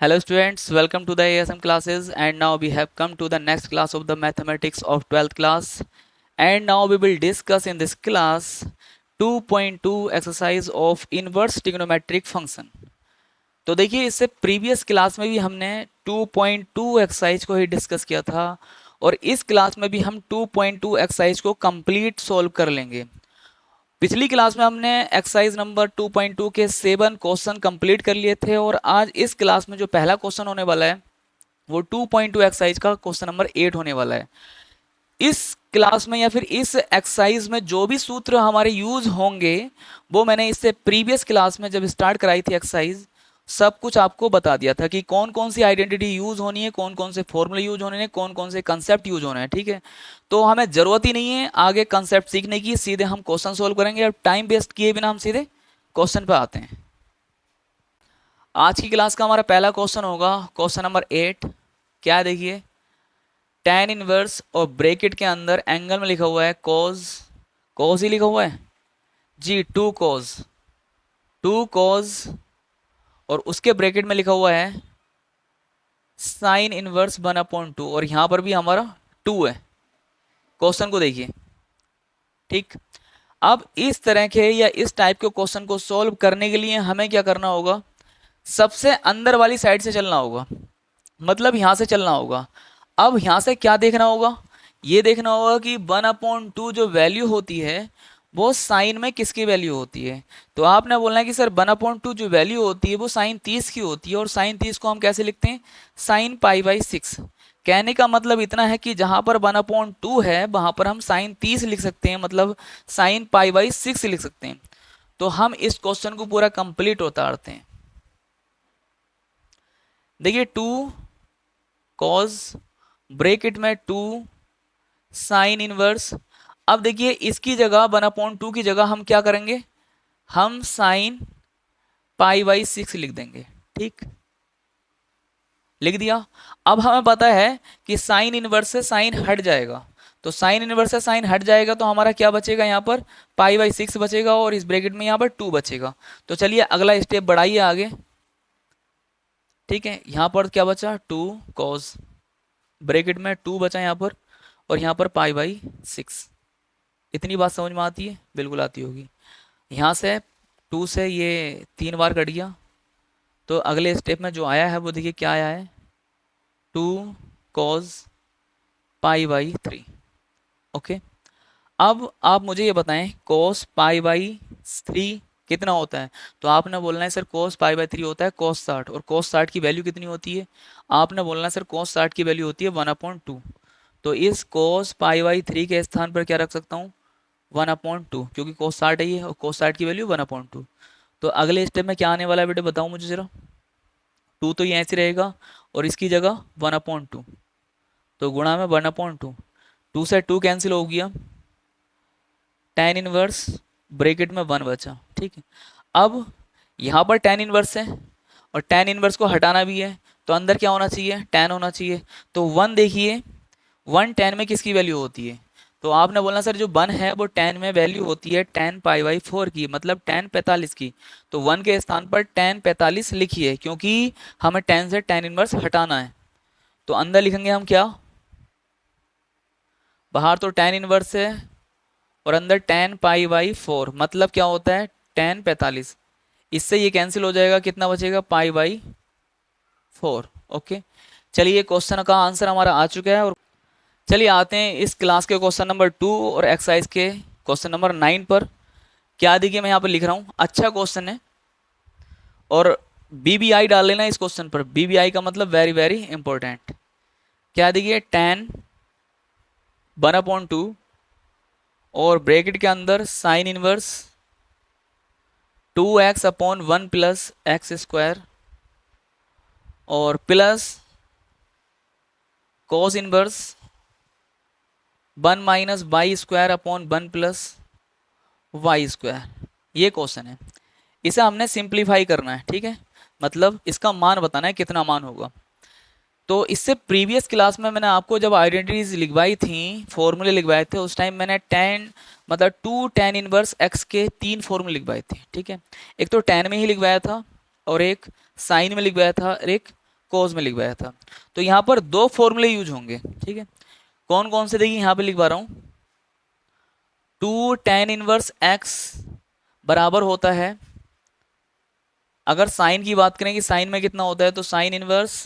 Hello students, welcome to the ASM classes, and now we have come to the next class of the mathematics of 12th class, and now we will discuss in this class 2.2 exercise of inverse trigonometric function. तो देखिए इससे previous class में भी हमने 2.2 exercise को ही discuss किया था और इस क्लास में भी हम 2.2 एक्सरसाइज को कंप्लीट सॉल्व कर लेंगे। पिछली क्लास में हमने एक्सरसाइज नंबर 2.2 के 7 क्वेश्चन कंप्लीट कर लिए थे और आज इस क्लास में जो पहला क्वेश्चन होने वाला है वो 2.2 एक्सरसाइज का क्वेश्चन नंबर 8 होने वाला है। इस क्लास में या फिर इस एक्सरसाइज में जो भी सूत्र हमारे यूज होंगे वो मैंने इससे प्रीवियस क्लास में जब स्टार्ट कराई थी एक्सरसाइज सब कुछ आपको बता दिया था कि कौन कौन सी आइडेंटिटी यूज होनी है, कौन कौन से फॉर्मूले यूज होने हैं, कौन कौन से कंसेप्ट यूज होने हैं। ठीक है, तो हमें जरूरत ही नहीं है आगे कंसेप्ट सीखने की, सीधे हम क्वेश्चन सोल्व करेंगे। अब टाइम वेस्ट किए बिना हम सीधे क्वेश्चन पे आते हैं। आज की क्लास का हमारा पहला क्वेश्चन होगा क्वेश्चन नंबर 8। क्या है देखिए, tan इनवर्स और ब्रैकेट के अंदर एंगल में लिखा हुआ है cos, cos ही लिखा हुआ है जी, 2 cos और उसके ब्रैकेट में लिखा हुआ है साइन इनवर्स 1/2 और यहां पर भी हमारा 2 है। क्वेश्चन को देखिए, ठीक। अब इस तरह के या इस टाइप के क्वेश्चन को सॉल्व करने के लिए हमें क्या करना होगा, सबसे अंदर वाली साइड से चलना होगा, मतलब यहां से चलना होगा। अब यहां से क्या देखना होगा, ये देखना होगा कि 1/2 जो वैल्यू होती है वो साइन में किसकी वैल्यू होती है। तो आपने बोलना है कि सर 1/2 जो वैल्यू होती है वो साइन 30 की होती है और साइन 30 को हम कैसे लिखते हैं, साइन π/6। कहने का मतलब इतना है कि जहां पर 1/2 है वहां पर हम साइन 30 लिख सकते हैं, मतलब साइन π/6 लिख सकते हैं। तो हम इस क्वेश्चन को पूरा कंप्लीट उतारते हैं। देखिए 2 cos ब्रैकेट में 2 साइन इनवर्स। अब देखिए इसकी जगह 1/2 की जगह हम क्या करेंगे, हम साइन π/6 लिख देंगे। ठीक, लिख दिया। अब हमें पता है कि साइन इनवर्स से साइन हट जाएगा, तो साइन इनवर्स से साइन हट जाएगा तो हमारा क्या बचेगा, यहाँ पर π/6 बचेगा और इस ब्रैकेट में यहाँ पर 2 बचेगा। तो चलिए अगला स्टेप बढ़ाइए आगे। ठीक है, यहाँ पर क्या बचा, 2 cos ब्रैकेट में 2 बचा यहाँ पर और यहाँ पर π/6। इतनी बात समझ में आती है, बिल्कुल आती होगी। यहाँ से 2 से ये 3 बार कट गया, तो अगले स्टेप में जो आया है वो देखिए क्या आया है, 2 cos π/3। ओके, अब आप मुझे ये बताएं cos π/3 कितना होता है। तो आपने बोलना है सर cos π/3 होता है cos 60 और cos 60 की वैल्यू कितनी होती है, आपने बोलना है सर cos 60 की वैल्यू होती है 1/2। तो इस cos π/3 के स्थान पर क्या रख सकता हूँ, 1/2, क्योंकि cos 60 है ये और cos 60 की वैल्यू 1/2। तो अगले स्टेप में क्या आने वाला है बेटे, बताओ मुझे जरा। 2 तो ये ऐसे रहेगा और इसकी जगह 1/2, तो गुणा में 1/2, 2 से 2 कैंसिल हो गया, tan इनवर्स ब्रैकेट में 1 बचा। ठीक है, अब यहाँ पर tan इनवर्स है और tan इनवर्स को हटाना भी है, तो अंदर क्या होना चाहिए, tan होना चाहिए। तो 1 देखिए, 1 tan में किसकी वैल्यू होती है, तो आपने बोलना सर जो 1 है वो tan में वैल्यू होती है tan π/4 की, मतलब tan 45 की। तो 1 के स्थान पर tan 45 लिखिए, क्योंकि हमें tan से tan इनवर्स हटाना है। तो अंदर लिखेंगे हम क्या, बाहर तो tan इनवर्स है और अंदर tan π/4, मतलब क्या होता है tan 45। इससे ये कैंसिल हो जाएगा, कितना बचेगा π/4। ओके, चलिए क्वेश्चन का आंसर हमारा आ चुका है और चलिए आते हैं इस क्लास के क्वेश्चन नंबर 2 और एक्सरसाइज के क्वेश्चन नंबर 9 पर। क्या देखिए मैं यहाँ पर लिख रहा हूँ, अच्छा क्वेश्चन है और BBI डाल लेना इस क्वेश्चन पर। BBI का मतलब वेरी वेरी इंपॉर्टेंट। क्या देखिए, tan 1/2 और ब्रैकेट के अंदर sine inverse 2x/1 plus x² और plus cos inverse 1 minus y²/1 plus y²। ये क्वेश्चन है, इसे हमने सिंप्लीफाई करना है। ठीक है, मतलब इसका मान बताना है कितना मान होगा। तो इससे प्रीवियस क्लास में मैंने आपको जब आइडेंटिटीज लिखवाई थी, फॉर्मूले लिखवाए थे, उस टाइम मैंने tan मतलब 2 tan इनवर्स x के 3 फॉर्मूले लिखवाए थे। ठीक है, एक तो tan में ही लिखवाया था और एक साइन में लिखवाया था और एक कॉज में लिखवाया था। तो यहाँ पर दो फॉर्मूले यूज होंगे, ठीक है। कौन कौन से देखिए यहाँ पे लिखवा रहा हूँ। 2 tan इनवर्स x बराबर होता है, अगर साइन की बात करें कि साइन में कितना होता है, तो sine inverse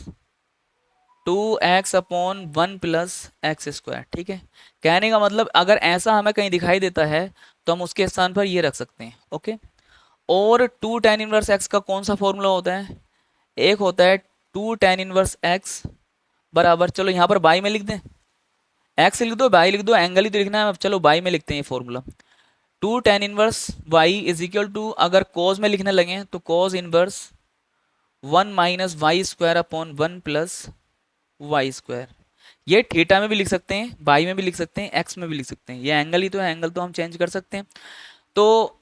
2x upon 1 plus x square, ठीक है। कहने का मतलब अगर ऐसा हमें कहीं दिखाई देता है तो हम उसके स्थान पर ये रख सकते हैं, ओके। और 2 tan इनवर्स x का कौन सा फॉर्मूला होता है, एक होता है 2 tan इनवर्स x बराबर, चलो यहाँ पर बाई में लिख दें, x लिख दो बाई लिख दो, एंगल ही तो लिखना है, अब चलो बाई में लिखते हैं ये formula. 2 tan inverse y is equal to, अगर कॉज में लिखने लगे तो cos inverse 1 minus y square upon 1 plus y square. ये थीटा में भी लिख सकते हैं, बाई में भी लिख सकते हैं, एक्स में भी लिख सकते हैं, ये एंगल ही तो है, एंगल तो हम चेंज कर सकते हैं। तो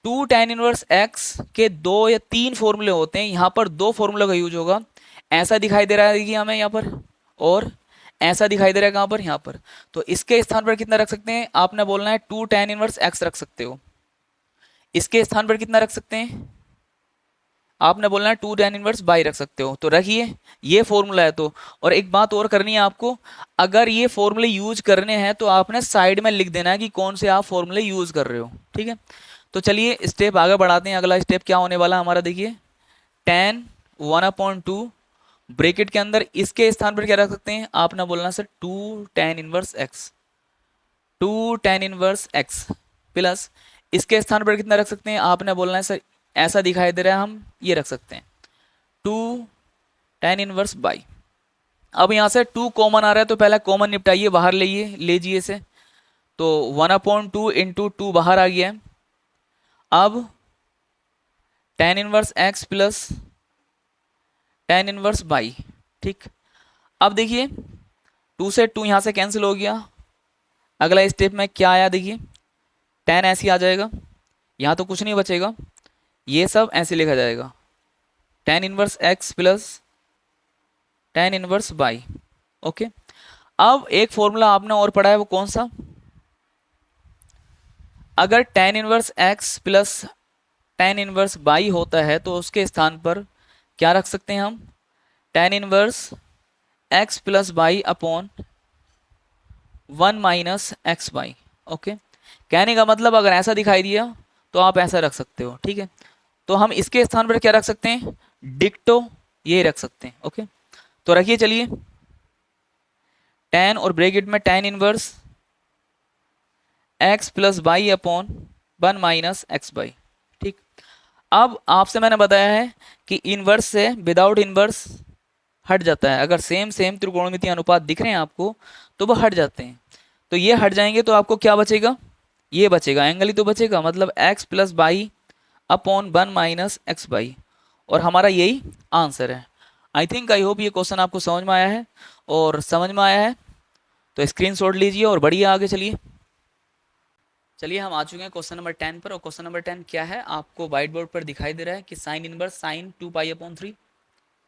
2 tan इनवर्स एक्स के दो या तीन फॉर्मूले होते हैं, यहाँ पर दो फॉर्मूला का यूज होगा। ऐसा दिखाई दे रहा है कि हमें यहाँ पर, और ऐसा दिखाई दे रहा है कहाँ पर, यहाँ पर। तो इसके स्थान पर कितना रख सकते हैं, आपने बोलना है 2 tan इनवर्स एक्स रख सकते हो। इसके स्थान पर कितना रख सकते हैं, आपने बोलना है 2 tan इनवर्स बाई रख सकते हो। तो रखिए, ये फॉर्मूला है तो। और एक बात और करनी है आपको, अगर ये फॉर्मूले यूज करने हैं तो आपने साइड में लिख देना है कि कौन से आप फॉर्मूले यूज कर रहे हो, ठीक है। तो चलिए स्टेप आगे बढ़ाते हैं। अगला स्टेप क्या होने वाला हमारा, देखिए tan 1/2 ब्रैकेट के अंदर इसके स्थान पर क्या रख सकते हैं, आपने बोलना sir 2 tan inverse x, 2 tan inverse x plus इसके स्थान पर कितना रख सकते हैं, आपने बोलना है सर ऐसा दिखाई दे रहा है, हम ये रख सकते हैं 2 tan इनवर्स बाई। अब यहाँ से 2 कॉमन आ रहा है तो पहले कॉमन निपटाइए, बाहर लीजिए इसे। तो 1/2 इंटू 2 बाहर आ गया है। अब tan inverse x plus tan inverse by, ठीक। अब देखिए 2 से 2 यहाँ से कैंसिल हो गया। अगला स्टेप में क्या आया, देखिए tan ऐसे आ जाएगा, यहाँ तो कुछ नहीं बचेगा, ये सब ऐसे लिखा जाएगा tan inverse x plus tan inverse by, okay. अब एक फॉर्मूला आपने और पढ़ा है, वो कौन सा, अगर tan inverse x plus tan inverse by होता है तो उसके स्थान पर क्या रख सकते हैं हम, tan inverse x plus y upon 1 minus x by, okay. कहने का मतलब अगर ऐसा दिखाई दिया तो आप ऐसा रख सकते हो, ठीक है। तो हम इसके स्थान पर क्या रख सकते हैं, डिक्टो ये रख सकते हैं, ओके। तो रखिए चलिए, tan और ब्रैकेट में tan inverse x plus y upon 1 minus x by, ठीक। अब आपसे मैंने बताया है कि इनवर्स से विदाउट इनवर्स हट जाता है, अगर सेम सेम त्रिकोणमितीय अनुपात दिख रहे हैं आपको तो वो हट जाते हैं। तो ये हट जाएंगे तो आपको क्या बचेगा, ये बचेगा, एंगल ही तो बचेगा, मतलब x plus y upon 1 minus x by, और हमारा यही आंसर है। आई होप ये क्वेश्चन आपको समझ में आया है, और समझ में आया है तो स्क्रीनशॉट लीजिए और बढ़िए आगे चलिए। चलिए हम आ चुके हैं क्वेश्चन नंबर 10 पर, और क्वेश्चन नंबर 10 क्या है, आपको व्हाइट बोर्ड पर दिखाई दे रहा है कि साइन इनवर्स साइन 2 पाई/3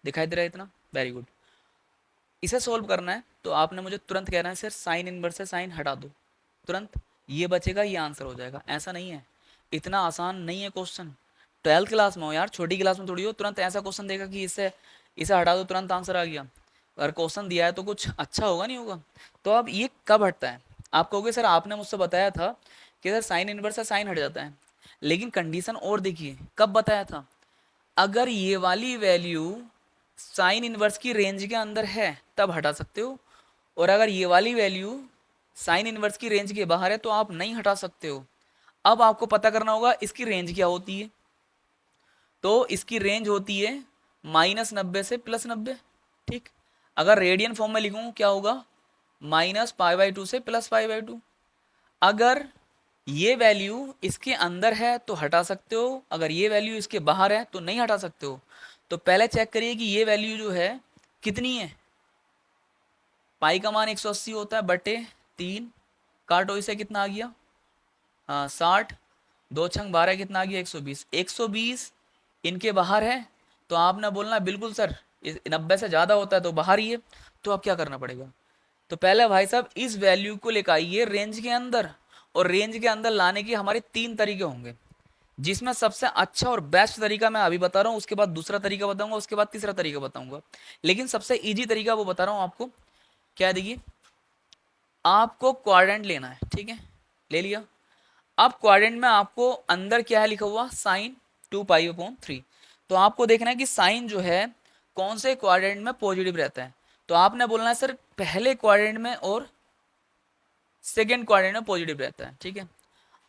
दिखाई दे रहा है इतना, वेरी गुड। इसे सोल्व करना है तो आपने मुझे तुरंत कहना है सर साइन इनवर्स से साइन हटा दो, तुरंत ये बचेगा, ये आंसर हो जाएगा। ऐसा नहीं है, इतना आसान नहीं है क्वेश्चन। 12th क्लास में हो यार, छोटी क्लास में थोड़ी हो तुरंत ऐसा क्वेश्चन देगा कि इसे इसे हटा दो तुरंत आंसर आ गया। अगर क्वेश्चन दिया है तो कुछ अच्छा होगा नहीं होगा। तो अब ये कब हटता है, आप कहोगे सर आपने मुझसे बताया था कि सर साइन इनवर्स से साइन हट जाता है, लेकिन कंडीशन और देखिए कब बताया था, अगर ये वाली वैल्यू साइन इनवर्स की रेंज के अंदर है तब हटा सकते हो, और अगर ये वाली वैल्यू साइन इनवर्स की रेंज के बाहर है तो आप नहीं हटा सकते हो। अब आपको पता करना होगा इसकी रेंज क्या होती है, तो इसकी रेंज होती है -90 से +90, ठीक। अगर रेडियन फॉर्म में लिखूं क्या होगा, -π/2 से +π/2। अगर ये वैल्यू इसके अंदर है तो हटा सकते हो, अगर ये वैल्यू इसके बाहर है तो नहीं हटा सकते हो। तो पहले चेक करिए कि ये वैल्यू जो है कितनी है, पाई का मान 180 होता है बटे 3, काटो इसे, कितना आ गया, हाँ 60, 2 छंग 12 कितना आ गया 120। 120 इनके बाहर है तो आपने बोलना बिल्कुल सर 90 से ज़्यादा होता है तो बाहर ही है। तो अब क्या करना पड़ेगा, तो पहले भाई साहब इस वैल्यू को लेकर आइए रेंज के अंदर, और रेंज के अंदर लाने के हमारे 3 तरीके होंगे। जिसमें सबसे अच्छा और बेस्ट तरीका मैं अभी बता रहा हूँ, उसके बाद दूसरा तरीका बताऊंगा, उसके बाद तीसरा तरीका बताऊंगा। लेकिन सबसे इजी तरीका वो बता रहा हूँ आपको। क्या देखिए, आपको क्वाड्रेंट लेना है, ठीक है, ले लिया। अब क्वाड्रेंट में आपको अंदर क्या है लिखा हुआ, साइन 2 पाई/3। तो आपको देखना है कि साइन जो है कौन से क्वाड्रेंट में पॉजिटिव रहता है। तो आपने बोलना है सर पहले क्वाड्रेंट में और सेकेंड क्वाड्रेंट में पॉजिटिव रहता है, ठीक है।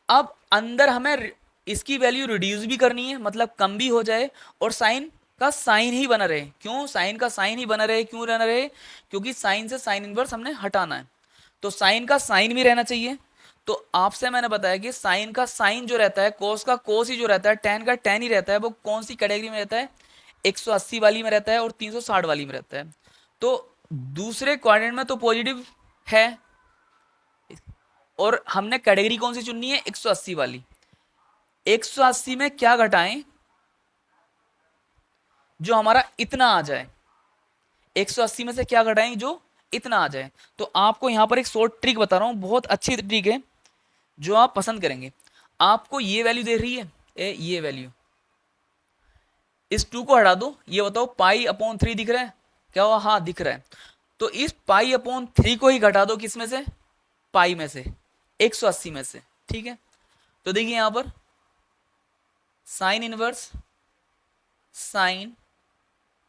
अब अंदर हमें इसकी वैल्यू रिड्यूस भी करनी है, मतलब कम भी हो जाए, और साइन का साइन ही बना रहे। क्यों साइन का साइन ही बना रहे, क्यों रहना रहे, क्योंकि साइन से साइन इनवर्स हमने हटाना है, तो साइन का साइन भी रहना चाहिए। तो आपसे मैंने बताया कि साइन का साइन जो रहता है, कोस का कोस ही जो रहता है, टेन का टेन ही रहता है, वो कौन सी कैटेगरी में रहता है, 180 वाली में रहता है और 360 वाली में रहता है। तो दूसरे क्वाड्रेंट में तो पॉजिटिव है, और हमने कैटेगरी कौन सी चुननी है, 180 वाली। 180 में क्या घटाएं, जो हमारा इतना आ जाए। 180 में से क्या घटाएं, जो इतना आ जाए। तो आपको यहां पर एक शॉर्ट ट्रिक बता रहा हूं, बहुत अच्छी ट्रिक है जो आप पसंद करेंगे। आपको ये वैल्यू दे रही है, ये वैल्यू, इस 2 को हटा दो, ये बताओ पाई/3 दिख रहा है, क्या हुआ, हाँ दिख रहा है। तो इस पाई/3 को ही घटा दो, किस में से, पाई में से, 180 में से, ठीक है। तो देखिए यहां पर sine inverse sine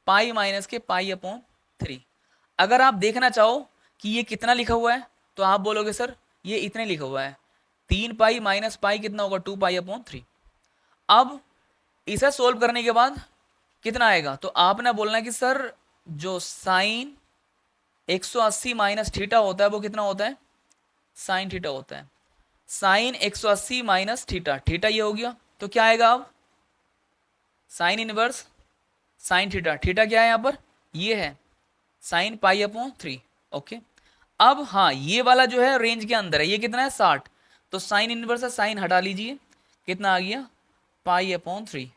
pi minus के पाई/3। अगर आप देखना चाहो कि ये कितना लिखा हुआ है, तो आप बोलोगे सर ये इतने लिखा हुआ है, 3 पाई माइनस पाई कितना होगा, 2 पाई/3। अब इसे सोल्व करने के बाद कितना आएगा, तो आपने बोलना है कि सर जो साइन 180 माइनस थीटा होता है वो कितना होता है, साइन थीटा होता है। साइन 180 माइनस थीटा, थीटा ये हो गया, तो क्या आएगा अब, sine inverse sine theta, theta क्या है यहाँ पर, ये है साइन पाई/3। ओके, अब हाँ ये वाला जो है रेंज के अंदर है, ये कितना है 60, तो साइन इनवर्स है, साइन हटा लीजिए, कितना आ गया, पाई/3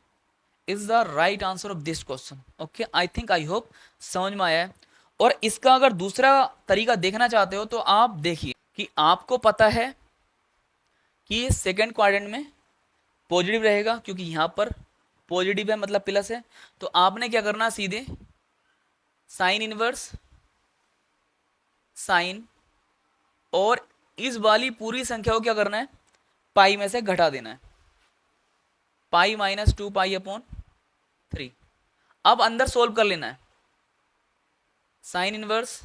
is the right answer of this question. Okay, I think I hope समझ में आया है। और इसका अगर दूसरा तरीका देखना चाहते हो तो आप देखिए कि आपको पता है कि सेकेंड क्वाड्रेंट में पॉजिटिव रहेगा, क्योंकि यहां पर पॉजिटिव है मतलब प्लस है। तो आपने क्या करना, सीधे साइन इनवर्स साइन, और इस वाली पूरी संख्या को क्या करना है, पाई में से घटा देना है, पाई-2 पाई/3। अब अंदर सोल्व कर लेना है, साइन इनवर्स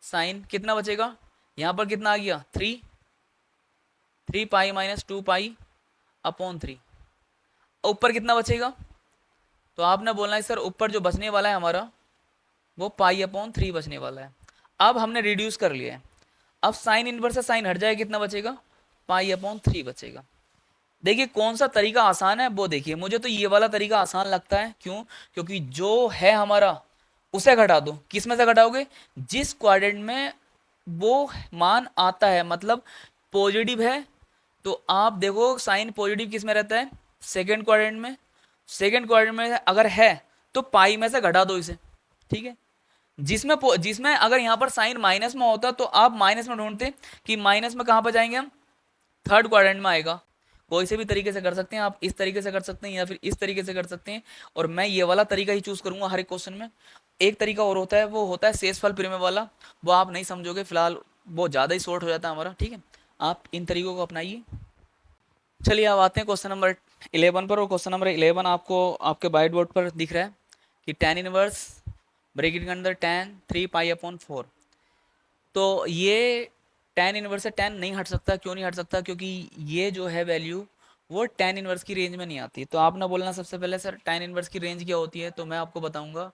साइन कितना बचेगा, यहां पर कितना आ गया, 3 पाई-2 पाई/3। ऊपर कितना बचेगा, तो आपने बोलना है सर ऊपर जो बचने वाला है हमारा वो पाई/3 बचने वाला है। अब हमने रिड्यूस कर लिया है, अब साइन इनवर्स से साइन हट जाए, कितना बचेगा, पाई/3 बचेगा। देखिए कौन सा तरीका आसान है वो देखिए, मुझे तो ये वाला तरीका आसान लगता है। क्यों, क्योंकि जो है हमारा उसे घटा दो, किस में से घटाओगे, जिस क्वाड्रेंट में वो मान आता है, मतलब पॉजिटिव है। तो आप देखो साइन पॉजिटिव किस में रहता है, सेकेंड क्वाड्रेंट में। सेकेंड क्वाड्रेंट में अगर है तो पाई में से घटा दो इसे, ठीक है। जिसमें अगर यहाँ पर साइन माइनस में होता तो आप माइनस में ढूंढते कि माइनस में कहाँ पर जाएंगे हम, थर्ड क्वाड्रेंट में आएगा। कोई से भी तरीके से कर सकते हैं आप, इस तरीके से कर सकते हैं या फिर इस तरीके से कर सकते हैं, और मैं ये वाला तरीका ही चूज करूंगा हर एक क्वेश्चन में। एक तरीका और होता है, वो होता है शेषफल प्रमेय वाला, वो आप नहीं समझोगे फिलहाल, वो ज़्यादा ही शॉर्ट हो जाता है हमारा, ठीक है। आप इन तरीकों को अपनाइए। चलिए अब आते हैं क्वेश्चन नंबर 11 पर। और क्वेश्चन नंबर 11 आपको आपके वाइट बोर्ड पर दिख रहा है कि tan इनवर्स ब्रैकेट के अंदर tan 3 पाई/4। तो ये tan इनवर्स से tan नहीं हट सकता, क्यों नहीं हट सकता, क्योंकि ये जो है वैल्यू वो tan इनवर्स की रेंज में नहीं आती। तो आपने बोलना सबसे पहले सर tan इनवर्स की रेंज क्या होती है, तो मैं आपको बताऊंगा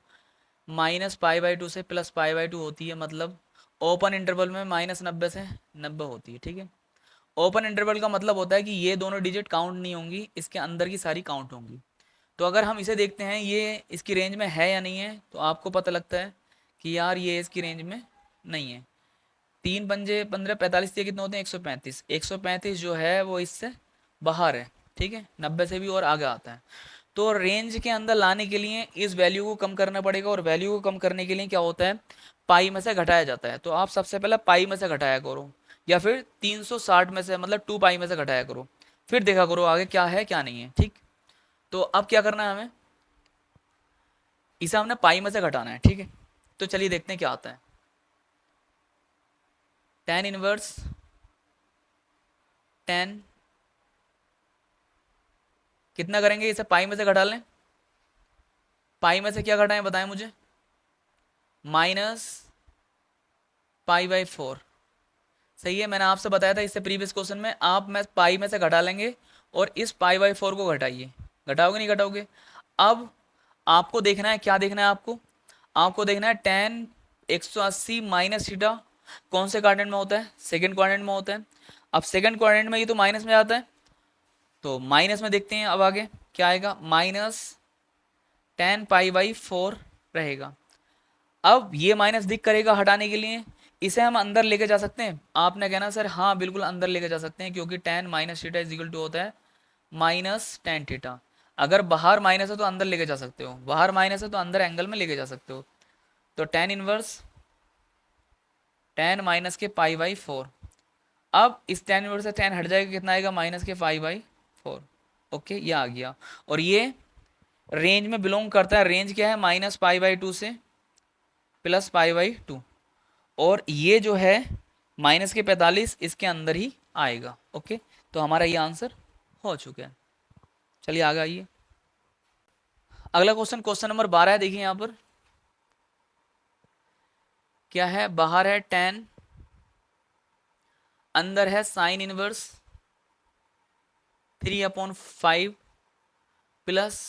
-पाई/2 से +पाई/2 होती है, मतलब ओपन इंटरवल में -90 से 90 होती है, ठीक है। ओपन इंटरवल का मतलब होता है कि ये दोनों डिजिट काउंट नहीं होंगी, इसके अंदर की सारी काउंट होंगी। तो अगर हम इसे देखते हैं ये इसकी रेंज में है या नहीं है, तो आपको पता लगता है कि यार ये इसकी रेंज में नहीं है। 3×5 = 45, ये कितने होते हैं, 135। 135 जो है वो इससे बाहर है, ठीक है, 90 से भी और आगे आता है। तो रेंज के अंदर लाने के लिए इस वैल्यू को कम करना पड़ेगा, और वैल्यू को कम करने के लिए क्या होता है, पाई में से घटाया जाता है। तो आप सबसे पहले पाई में से घटाया करो, या फिर 360 में से मतलब 2 पाई में से घटाया करो। फिर देखा करो आगे क्या है क्या नहीं है, ठीक। तो अब क्या करना है हमें, इसे हमने पाई में से घटाना है, ठीक है। तो चलिए देखते हैं क्या आता है। tan इनवर्स 10, कितना करेंगे, इसे पाई में से घटा लें। पाई में से क्या घटाएं बताएं मुझे, माइनस पाई/4। सही है, मैंने आपसे बताया था इससे प्रीवियस क्वेश्चन में, आप मैं पाई में से घटा लेंगे और इस पाई/4 को घटाइए। घटाओगे नहीं घटाओगे। अब आपको देखना है, क्या देखना है आपको, आपको देखना है tan 180 माइनस थीटा कौन से क्वाड्रेंट में होता है, सेकंड क्वाड्रेंट में होता है। अब सेकंड क्वाड्रेंट में ये तो माइनस में जाता है, तो माइनस में देखते हैं अब आगे क्या आएगा, -tan π/4 रहेगा। अब ये माइनस दिख करेगा हटाने के लिए, इसे हम अंदर लेके जा सकते हैं। आपने कहना सर हाँ बिल्कुल अंदर लेके जा सकते हैं, क्योंकि tan minus theta is equal to होता है -tan थीटा। अगर बाहर माइनस है तो अंदर लेके जा सकते हो, बाहर माइनस है तो अंदर एंगल में लेके जा सकते हो। तो tan इनवर्स tan माइनस के π/4। अब इस tan इनवर्स से tan हट जाएगा, कितना आएगा, माइनस के π/4। ओके, ये आ गया। और ये रेंज में बिलोंग करता है, रेंज क्या है, -π/2 से +π/2। और ये जो है माइनस के 45 इसके अंदर ही आएगा। ओके, तो हमारा ये आंसर हो चुका है। चलिए आगे आइए, अगला क्वेश्चन, क्वेश्चन नंबर 12 है। देखिए यहाँ पर क्या है, बाहर है tan, अंदर है sine inverse 3/5 plus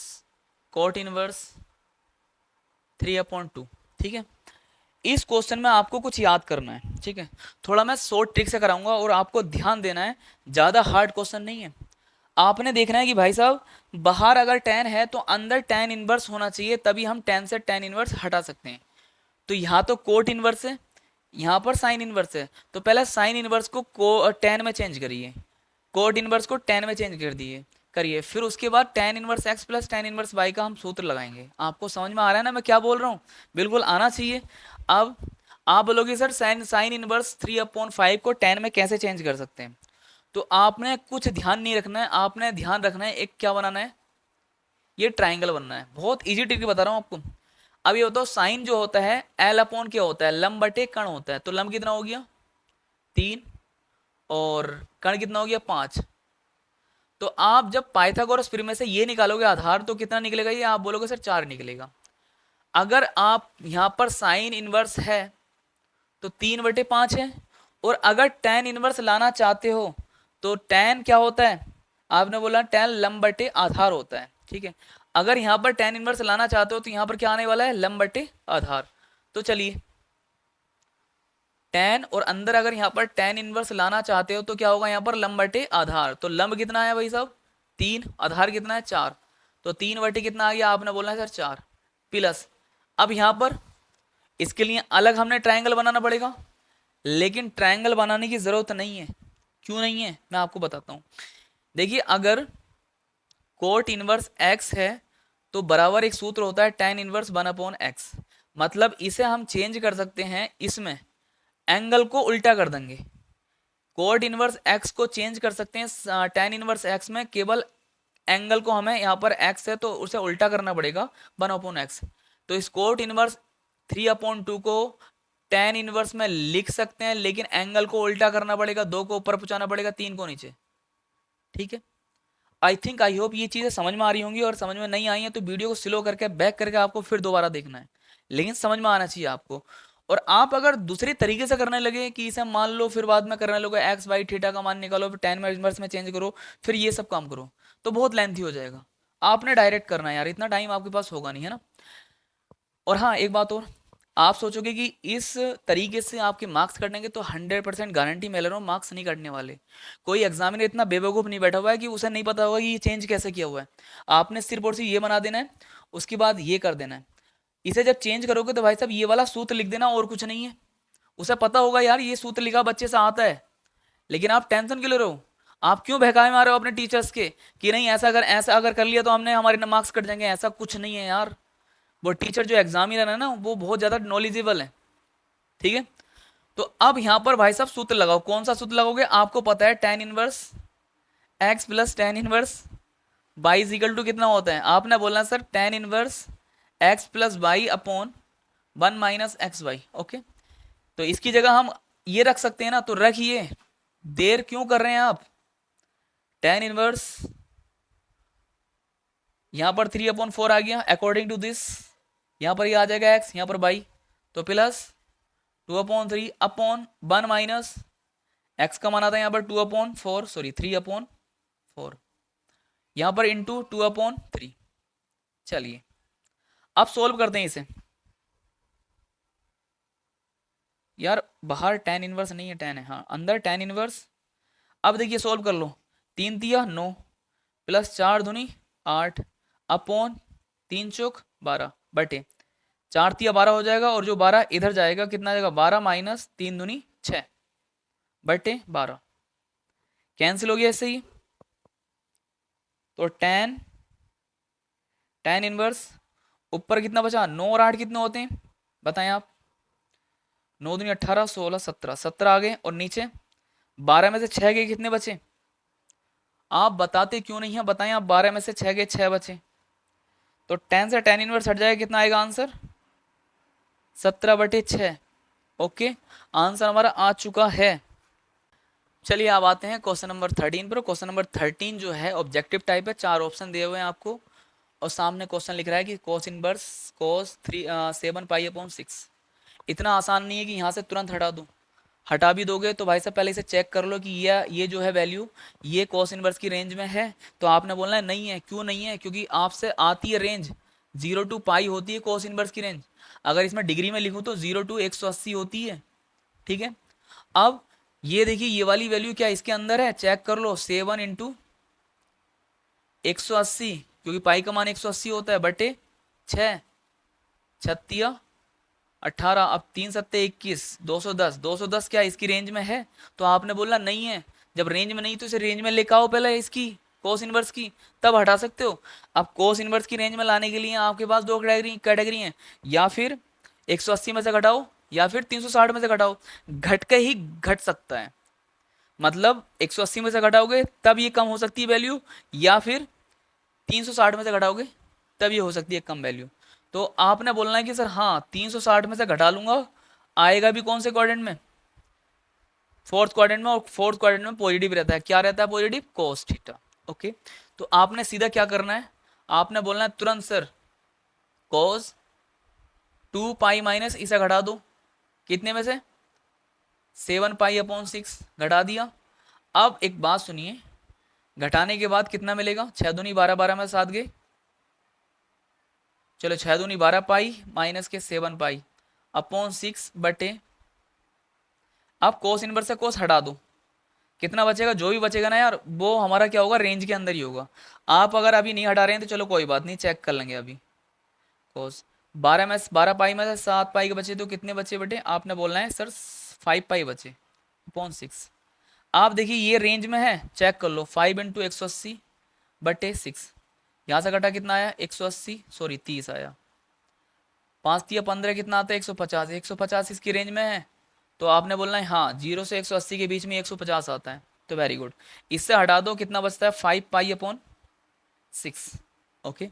cot inverse 3/2। ठीक है, इस क्वेश्चन में आपको कुछ याद करना है, ठीक है। थोड़ा मैं शॉर्ट ट्रिक से कराऊंगा और आपको ध्यान देना है, ज़्यादा हार्ड क्वेश्चन नहीं है। आपने देखना है कि भाई साहब बाहर अगर tan है तो अंदर tan इनवर्स होना चाहिए, तभी हम tan से tan इनवर्स हटा सकते हैं। तो यहाँ तो कोट इनवर्स है, यहाँ पर साइन इनवर्स है, तो पहले साइन इनवर्स को tan में चेंज करिए, कोट इनवर्स को tan में चेंज कर दिए करिए, फिर उसके बाद tan inverse x plus tan inverse y का हम सूत्र लगाएंगे। आपको समझ में आ रहा है ना मैं क्या बोल रहा हूँ, बिल्कुल आना चाहिए। अब आप बोलोगे सर साइन इनवर्स 3/5 को tan में कैसे चेंज कर सकते हैं, तो आपने कुछ ध्यान नहीं रखना है, आपने ध्यान रखना है एक क्या बनाना है, ये ट्राइंगल बनना है। बहुत इजी ट्रिक बता रहा हूँ आपको। अब ये बताओ साइन जो होता है L/, क्या होता है, लंब बटे कण होता है। तो लंब कितना हो गया 3 और कण कितना हो गया 5। तो आप जब पाइथागोरस प्रमेय से ये निकालोगे आधार, तो कितना निकलेगा, ये आप बोलोगे सर 4 निकलेगा। अगर आप यहाँ पर साइन इनवर्स है तो 3/5 है, और अगर tan इनवर्स लाना चाहते हो तो tan क्या होता है, आपने बोला tan लंब बटे आधार होता है, ठीक है। अगर यहाँ पर tan इनवर्स लाना चाहते हो तो यहाँ पर क्या आने वाला है, लंब बटे आधार। तो चलिए tan, और अंदर अगर यहाँ पर tan इनवर्स लाना चाहते हो तो क्या होगा, यहाँ पर लंब बटे आधार। तो लंब कितना है भाई साहब 3, आधार कितना है 4, तो 3 बटे कितना आ गया, आपने बोला है सर 4 प्लस। अब यहाँ पर इसके लिए अलग हमने ट्रायंगल बनाना पड़ेगा, लेकिन ट्रायंगल बनाने की जरूरत नहीं है। क्यों नहीं है, मैं आपको बताता हूँ। देखिए अगर कोट इनवर्स x है तो बराबर एक सूत्र होता है tan इनवर्स 1/x, मतलब इसे हम चेंज कर सकते हैं, इसमें एंगल को उल्टा कर देंगे। कोट इनवर्स x को चेंज कर सकते हैं tan इनवर्स x में, केवल एंगल को हमें यहाँ पर x है तो उसे उल्टा करना पड़ेगा 1/x। तो इस कोट इनवर्स 3/2 को tan इनवर्स में लिख सकते हैं, लेकिन एंगल को उल्टा करना पड़ेगा, 2 को ऊपर पहुंचाना पड़ेगा, 3 को नीचे। ठीक है, आई होप ये चीज़ें समझ में आ रही होंगी, और समझ में नहीं आई है तो वीडियो को स्लो करके बैक करके आपको फिर दोबारा देखना है, लेकिन समझ में आना चाहिए आपको। और आप अगर दूसरे तरीके से करने लगे कि इसे मान लो फिर बाद में करने लगे एक्स वाई थीटा का मान निकालो, फिर tan इनवर्स में चेंज करो, फिर ये सब काम करो, तो बहुत लेंथी हो जाएगा। आपने डायरेक्ट करना है यार, इतना टाइम आपके पास होगा नहीं, है ना। और हाँ एक बात और, आप सोचोगे कि इस तरीके से आपके मार्क्स कटेंगे, तो 100% गारंटी मैं ले रहा हूँ मार्क्स नहीं कटने वाले। कोई एग्जामिनर इतना बेवकूफ़ नहीं बैठा हुआ है कि उसे नहीं पता होगा कि ये चेंज कैसे किया हुआ है। आपने सिर्फ और सिर्फ ये बना देना है, उसके बाद ये कर देना है। इसे जब चेंज करोगे तो भाई साहब ये वाला सूत्र लिख देना, और कुछ नहीं है। उसे पता होगा यार ये सूत्र लिखा बच्चे से आता है, लेकिन आप टेंशन क्यों ले रहे हो, आप क्यों बहकाए मार रहे हो अपने टीचर्स के कि नहीं ऐसा अगर कर लिया तो हमने हमारे मार्क्स कट जाएंगे। ऐसा कुछ नहीं है यार, वो टीचर जो एग्जामिनर है ना वो बहुत ज़्यादा नॉलेजेबल है, ठीक है। तो अब यहाँ पर भाई साहब सूत्र लगाओ, कौन सा सूत्र लगाओगे, आपको पता है tan inverse x plus tan inverse y is equal to कितना होता है, आपने बोला sir tan inverse x plus y upon one minus x y. Okay, तो इसकी जगह हम ये रख सकते हैं ना, तो रखिए, देर क्यों कर रहे हैं आप। टेन इनवर्स यहां पर 3/4 आ गया अकॉर्डिंग टू दिस, यहां पर ये आ जाएगा एक्स, यहां पर बाई, तो plus 2/3 upon one minus x का मान आता है यहाँ पर 2/4, सॉरी 3/4, यहां पर इंटू 2/3। चलिए अब सोल्व करते हैं इसे। यार बाहर टेन इनवर्स नहीं है, टेन है, हाँ अंदर टेन इनवर्स। अब देखिए सोल्व कर लो, 3 तिया 9 प्लस 4 दूनी 8 अपॉन 3 चौक 12 बटे 4 तिया 12 हो जाएगा, और जो 12 इधर जाएगा कितना जाएगा, 12 माइनस 3 दूनी 6 बटे 12, कैंसिल हो गया इससे ही। तो टेन टेन इनवर्स ऊपर कितना बचा, 9 और 8 कितने होते हैं बताएं आप, 9 दूनी 18 16 17 17 आ गए, और नीचे 12 में से 6 गए कितने बचे, आप बताते क्यों नहीं है बताएं आप, 12 में से 6 गए 6 बचे, तो 10 से टेन इनवर्स हट जाएगा, कितना आएगा आंसर 17/6। ओके, आंसर हमारा आ चुका है। चलिए आप आते हैं क्वेश्चन नंबर 13 पर। क्वेश्चन नंबर 13 जो है ऑब्जेक्टिव टाइप है, 4 ऑप्शन दिए हुए हैं आपको, और सामने क्वेश्चन लिख रहा है कि कोस इनवर्स कोस 7 पाई/6। इतना आसान नहीं है कि यहाँ से तुरंत हटा दूँ, हटा भी दोगे तो भाई साहब पहले इसे चेक कर लो कि ये जो है वैल्यू ये कोस इनवर्स की रेंज में है, तो आपने बोलना है नहीं है। क्यों नहीं है, क्योंकि आपसे आती है रेंज 0 to पाई होती है कोस इनवर्स की रेंज, अगर इसमें डिग्री में लिखूं तो 0 to 180 होती है, ठीक है। अब ये देखिए ये वाली वैल्यू क्या इसके अंदर है, चेक कर लो, 7 इंटू 180, क्योंकि पाई का मान 180 होता है, बटे 6 छत्तिया 18, अब 3 सत्ते 21 210, 210 क्या इसकी रेंज में है, तो आपने बोला नहीं है। जब रेंज में नहीं तो इसे रेंज में लेकर आओ पहले इसकी कोस इनवर्स की, तब हटा सकते हो। अब कोस इनवर्स की रेंज में लाने के लिए आपके पास दो कैटेगरी हैं, या फिर 180 में से घटाओ या फिर 360 में से घटाओ, घट के ही घट सकता है, मतलब 180 में से घटाओगे तब ये कम हो सकती है वैल्यू, या फिर 360 में से घटाओगे तब ये हो सकती है कम वैल्यू। तो आपने बोलना है कि सर हाँ 360 में से घटा लूंगा, आएगा भी कौन से क्वाड्रेंट में, फोर्थ क्वाड्रेंट में, और फोर्थ क्वाड्रेंट में पॉजिटिव रहता है, क्या रहता है पॉजिटिव, कोस थीटा। ओके, तो आपने सीधा क्या करना है, आपने बोलना है तुरंत सर कोस 2 पाई- इसे घटा दो, कितने में से 7 पाई/6 घटा दिया। अब एक बात सुनिए, घटाने के बाद कितना मिलेगा, 6 दूनी 12 12 में 7 गए, चलो 6 दूनी 12 पाई माइनस के 7 पाई/6 बटे, अब कोस इनवर्स से कोस हटा दो, कितना बचेगा, जो भी बचेगा ना यार वो हमारा क्या होगा, रेंज के अंदर ही होगा। आप अगर अभी नहीं हटा रहे हैं तो चलो कोई बात नहीं, चेक कर लेंगे अभी। कोस 12 पाई में से 7 पाई के बचे तो कितने बचे बेटे, आपने बोलना है सर 5 पाई बचे अपॉन 6। आप देखिए ये रेंज में है, चेक कर लो, 5 इंटू 180/6, यहाँ से घटा कितना आया 180, सॉरी 30 आया, 5 तिया 15 कितना आता है 150, 150 इसकी रेंज में है, तो आपने बोलना है हाँ 0 से 180 के बीच में 150 आता है, तो वेरी गुड। इससे हटा दो कितना बचता है 5 पाई/6। Okay,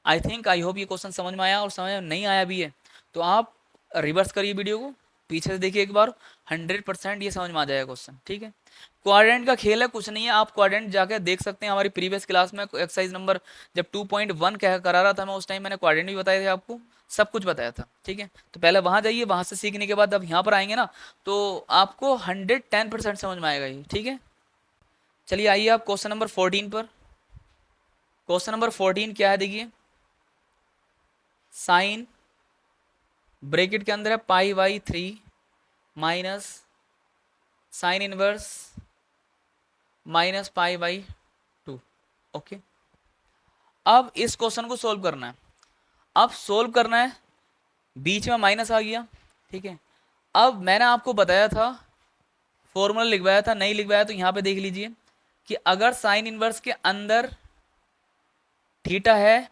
I think I hope ये क्वेश्चन समझ में आया, और समझ में नहीं आया भी है तो आप रिवर्स करिए वीडियो को, पीछे से देखिए एक बार, 100% ये समझ में आ जाएगा क्वेश्चन, ठीक है। क्वाड्रेंट का खेल है, कुछ नहीं है, आप क्वाड्रेंट जाके देख सकते हैं, हमारी प्रीवियस क्लास में एक्सरसाइज नंबर जब 2.1 करा रहा था मैं, उस टाइम मैंने क्वाड्रेंट भी बताए थे आपको, सब कुछ बताया था, ठीक है। तो पहले वहां जाइए, वहां से सीखने के बाद अब यहाँ पर आएंगे ना, तो आपको 110% समझ में आएगा ये, ठीक है। चलिए आइए आप क्वेश्चन नंबर 14 पर। क्वेश्चन नंबर 14 क्या है देखिए, साइन ब्रैकेट के अंदर है पाई/3 माइनस साइन इनवर्स माइनस पाई/2। ओके, अब इस क्वेश्चन को सोल्व करना है, अब सोल्व करना है, बीच में माइनस आ गया, ठीक है। अब मैंने आपको बताया था, फॉर्मूला लिखवाया था, नहीं लिखवाया तो यहाँ पे देख लीजिए कि अगर साइन इनवर्स के अंदर थीटा है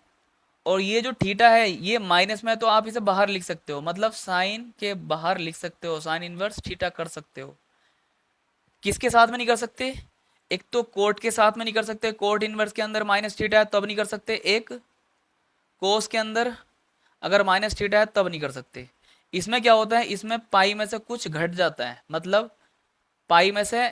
और ये जो थीटा है ये माइनस में है, तो आप इसे बाहर लिख सकते हो, मतलब साइन के बाहर लिख सकते हो, साइन इनवर्स थीटा कर सकते हो। किसके साथ में नहीं कर सकते, एक तो कोट के साथ में नहीं कर सकते, कोट इनवर्स के अंदर माइनस थीटा है तब नहीं कर सकते, एक कोस के अंदर अगर माइनस थीटा है तब नहीं कर सकते। इसमें क्या होता है, इसमें पाई में से कुछ घट जाता है, मतलब पाई में से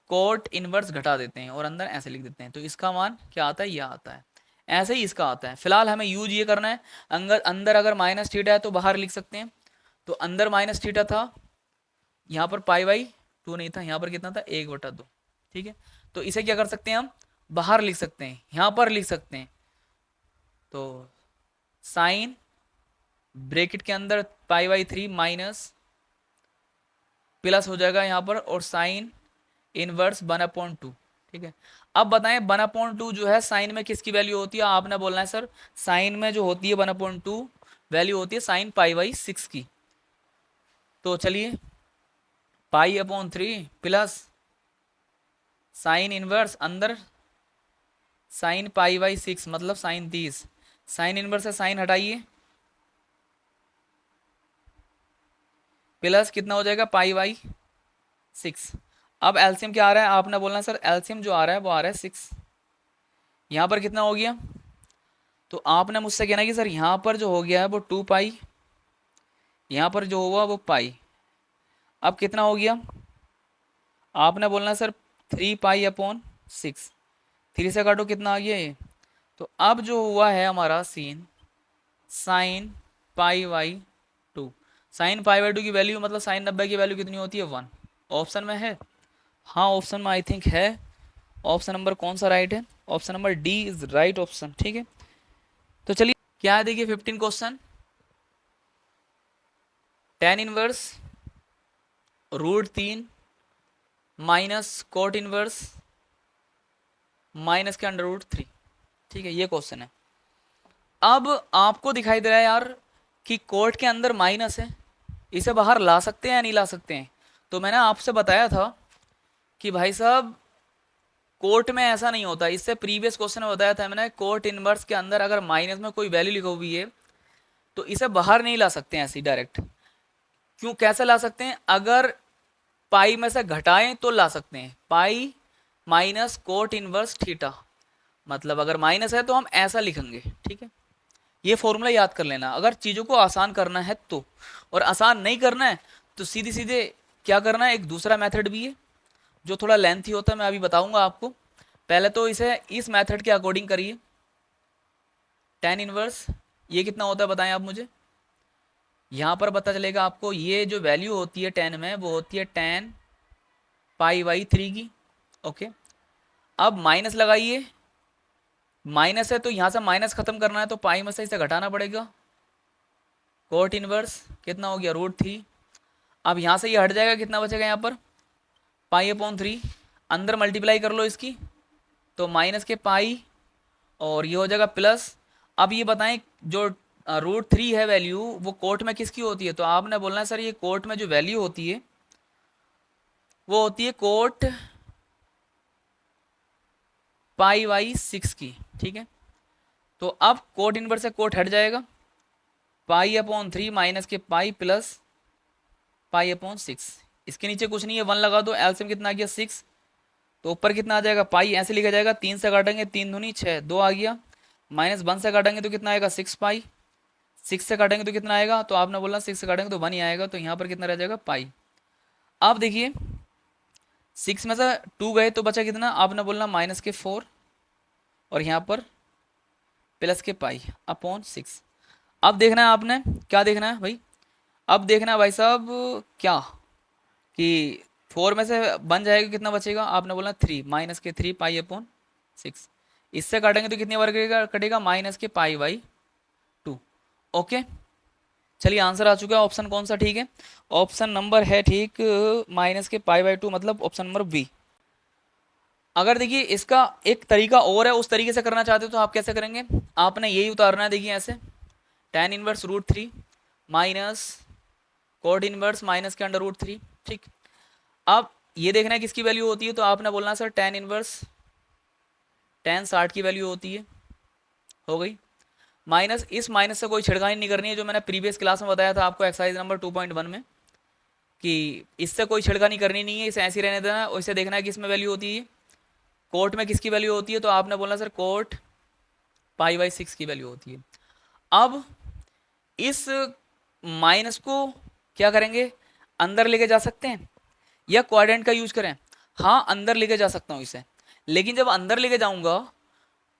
कोट इनवर्स घटा देते हैं और अंदर ऐसे लिख देते हैं, तो इसका मान क्या आता है, यह आता है। ऐसे ही इसका आता है। फिलहाल हमें यूज ये करना है, अंदर अंदर अगर माइनस थीटा है तो बाहर लिख सकते हैं, तो अंदर माइनस थीटा था, यहाँ पर पाई बाई 2 नहीं था, यहाँ पर कितना था 1/2। ठीक है, तो इसे क्या कर सकते हैं हम, बाहर लिख सकते हैं, यहाँ पर लिख सकते हैं। तो साइन ब्रैकेट के अंदर पाई बाई 3 माइनस प्लस हो जाएगा यहाँ पर, और साइन इनवर्स 1/2। ठीक है, अब बताएं 1/2 जो है साइन में किसकी वैल्यू होती है, आपने बोलना है सर साइन में जो होती है 1/2 वैल्यू होती है साइन पाई बाई 6 की। तो चलिए पाई/3 प्लस साइन इनवर्स अंदर साइन पाई बाई 6 मतलब साइन 30, साइन इनवर्स से साइन हटाइए, प्लस कितना हो जाएगा पाई बाई 6। अब एलसीएम क्या आ रहा है, आपने बोलना है सर एलसीएम जो आ रहा है वो आ रहा है 6। यहाँ पर कितना हो गया, तो आपने मुझसे कहना कि सर यहाँ पर जो हो गया है वो 2 पाई, यहाँ पर जो हुआ वो पाई। अब कितना हो गया, आपने बोलना है सर 3 पाई/6, 3 से काटो कितना आ गया ये। तो अब जो हुआ है हमारा sin sine pi by 2, sine pi by 2 की वैल्यू मतलब साइन 90 की वैल्यू कितनी होती है 1। ऑप्शन में है, हाँ ऑप्शन में आई थिंक है। ऑप्शन नंबर कौन सा राइट है, option number D is right option. ठीक है, तो चलिए क्या है देखिए 15 question, tan inverse √3 minus cot inverse minus के √3। ठीक है, ये क्वेश्चन है। अब आपको दिखाई दे रहा है यार कि कोट के अंदर माइनस है, इसे बाहर ला सकते हैं या नहीं ला सकते हैं। तो मैंने आपसे बताया था कि भाई साहब कोट में ऐसा नहीं होता, इससे प्रीवियस क्वेश्चन में बताया था मैंने, कोट इनवर्स के अंदर अगर माइनस में कोई वैल्यू लिखी हुई है तो इसे बाहर नहीं ला सकते हैं ऐसे डायरेक्ट। क्यों, कैसे ला सकते हैं, अगर पाई में से घटाएं तो ला सकते हैं, pi minus cot inverse theta, मतलब अगर माइनस है तो हम ऐसा लिखेंगे। ठीक है, ये फॉर्मूला याद कर लेना अगर चीज़ों को आसान करना है तो, और आसान नहीं करना है तो सीधे सीधे क्या करना है, एक दूसरा मेथड भी है जो थोड़ा लेंथी होता है, मैं अभी बताऊंगा आपको। पहले तो इसे इस मेथड के अकॉर्डिंग करिए, tan इनवर्स ये कितना होता है बताएं आप मुझे। यहाँ पर पता चलेगा आपको, ये जो वैल्यू होती है tan में वो होती है tan पाई बाई 3 की। ओके, अब माइनस लगाइए, माइनस है तो यहाँ से माइनस खत्म करना है तो पाई में से इसे घटाना पड़ेगा, कोट इनवर्स कितना हो गया √3। अब यहाँ से ये हट जाएगा, कितना बचेगा यहाँ पर पाई/3, अंदर मल्टीप्लाई कर लो इसकी तो माइनस के पाई और ये हो जाएगा प्लस। अब ये बताएं जो √3 है वैल्यू वो कोट में किसकी होती है, तो आपने बोलना है सर ये कोट में जो वैल्यू होती है वो होती है कोट पाई बाई 6 की। ठीक है, तो अब कोट इनवर्स से कोट हट जाएगा, पाई/3 माइनस के पाई प्लस पाई/6, इसके नीचे कुछ नहीं है 1 लगा दो, एलसीएम कितना आ गया 6, तो ऊपर कितना आ जाएगा पाई ऐसे लिखा जाएगा, 3 से काटेंगे 3 दूनी 6, 2 आ गया, माइनस 1 से काटेंगे तो कितना आएगा 6 पाई, 6 से काटेंगे तो कितना आएगा, तो आपने बोला 6 से काटेंगे तो 1 ही आएगा, तो यहाँ पर कितना रह जाएगा पाई। अब देखिए 6 में से 2 गए तो बचा कितना, आपने बोलना माइनस के 4 और यहाँ पर प्लस के पाई/6। अब देखना है आपने, क्या देखना है भाई, अब देखना है भाई साहब क्या कि 4 में से बन जाएगा कितना बचेगा, आपने बोला 3 माइनस के 3 पाई/6, इससे काटेंगे तो कितनी बार कटेगा माइनस के पाई/2। ओके, चलिए आंसर आ चुका है, ऑप्शन कौन सा ठीक है, ऑप्शन नंबर है ठीक माइनस के पाई/2 मतलब ऑप्शन नंबर बी। अगर देखिए इसका एक तरीका और है, उस तरीके से करना चाहते हो तो आप कैसे करेंगे, आपने यही उतारना है, देखिए ऐसे tan inverse √3 minus cot inverse minus के √3। ठीक, अब ये देखना है किसकी वैल्यू होती है, तो आपने बोलना सर tan इनवर्स tan 60 की वैल्यू होती है, हो गई, माइनस इस माइनस से कोई छिड़कानी नहीं करनी है, जो मैंने प्रीवियस क्लास में बताया था आपको एक्सरसाइज नंबर 2.1 में कि इससे कोई छिड़कानी करनी नहीं है, इसे ऐसे रहने देना है, और इसे देखना है कि इसमें वैल्यू होती है कोट में किसकी वैल्यू होती है, तो आपने बोला सर कोट π/6 की वैल्यू होती है। अब इस माइनस को क्या करेंगे, अंदर लेके जा सकते हैं या क्वाड्रेंट का यूज करें? हाँ, अंदर लेके जा सकता हूँ इसे, लेकिन जब अंदर लेके जाऊंगा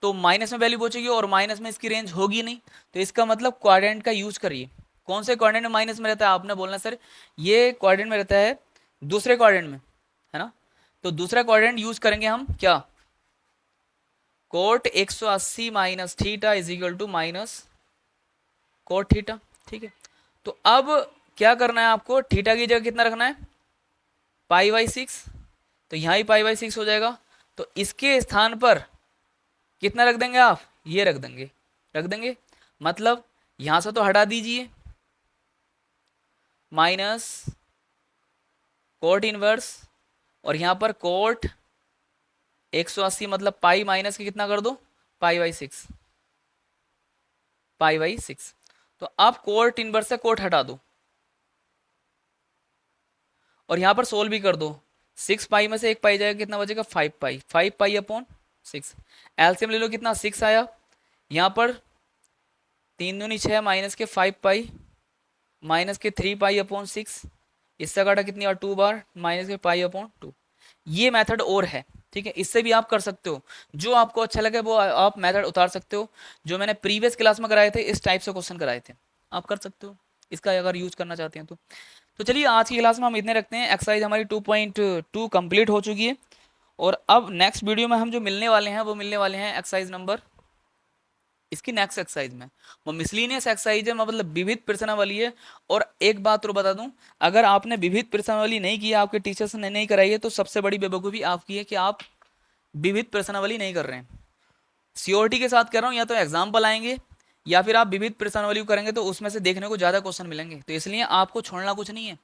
तो माइनस में वैल्यू पहुंचेगी और माइनस में इसकी रेंज होगी नहीं, तो इसका मतलब क्वाड्रेंट का यूज करिए। कौन से क्वाड्रेंट में माइनस में रहता है, आपने बोलना सर ये क्वाड्रेंट में रहता है, दूसरे क्वाड्रेंट में, है ना। तो दूसरा क्वाड्रेंट यूज करेंगे हम क्या, cot 180 minus theta is equal to minus cot theta, ठीक है। तो अब क्या करना है आपको, थीटा की जगह कितना रखना है, π/6, तो यहाँ ही π/6 हो जाएगा। तो इसके स्थान पर कितना रख देंगे आप, ये रख देंगे, मतलब यहां से तो हटा दीजिए माइनस कोट इनवर्स, और यहां पर कोट 180 मतलब पाई माइनस के कितना कर दो, π/6, π/6। तो आप कोट इनवर्स से कोट हटा दो और यहां पर सोल्व भी कर दो, 6 पाई में से एक पाई जाएगा, कितना बचेगा 5 पाई, 5 पाई अपॉन 6। एलसीएम ले लो, कितना 6 आया, यहाँ पर 3 दूनी 6 माइनस के 5 पाई माइनस के 3 पाई अपॉन 6, इससे काटा कितनी और 2 बार माइनस के पाई अपॉन 2। ये मेथड और है, ठीक है, इससे भी आप कर सकते हो, जो आपको अच्छा लगे वो आप मेथड उतार सकते हो। जो मैंने प्रीवियस क्लास में कराए थे इस टाइप से क्वेश्चन कराए थे, आप कर सकते हो इसका अगर यूज करना चाहते हैं तो चलिए आज की क्लास में हम इतने रखते हैं। एक्सरसाइज हमारी 2.2 कंप्लीट हो चुकी है और अब नेक्स्ट वीडियो में हम जो मिलने वाले हैं वो मिलने वाले हैं एक्सरसाइज नंबर, इसकी नेक्स्ट एक्सरसाइज में वो मिसलिनियस एक्सरसाइज है, मतलब विविध प्रश्नावली है। और एक बात तो बता दूं, अगर आपने विविध प्रश्नावली नहीं की, आपके टीचर्स ने नहीं कराई है, तो सबसे बड़ी बेवकूफ़ी आपकी है कि आप विविध प्रश्नावली नहीं कर रहे हैं। सियोरिटी के साथ कर रहा हूँ, या तो एग्जाम्पल आएंगे या फिर आप विविध प्रश्नावली करेंगे तो उसमें से देखने को ज़्यादा क्वेश्चन मिलेंगे, तो इसलिए आपको छोड़ना कुछ नहीं है।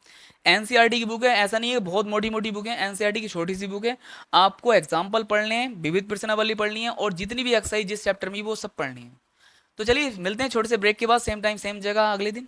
एनसीईआरटी की बुक है, ऐसा नहीं है बहुत मोटी मोटी बुक है, एनसीईआरटी की छोटी सी बुक है, आपको एग्जाम्पल पढ़ने हैं, विविध प्रश्नावली पढ़नी है और जितनी भी एक्सरसाइज जिस चैप्टर में वो सब पढ़नी है। तो चलिए मिलते हैं छोटे से ब्रेक के बाद, सेम टाइम सेम जगह अगले दिन।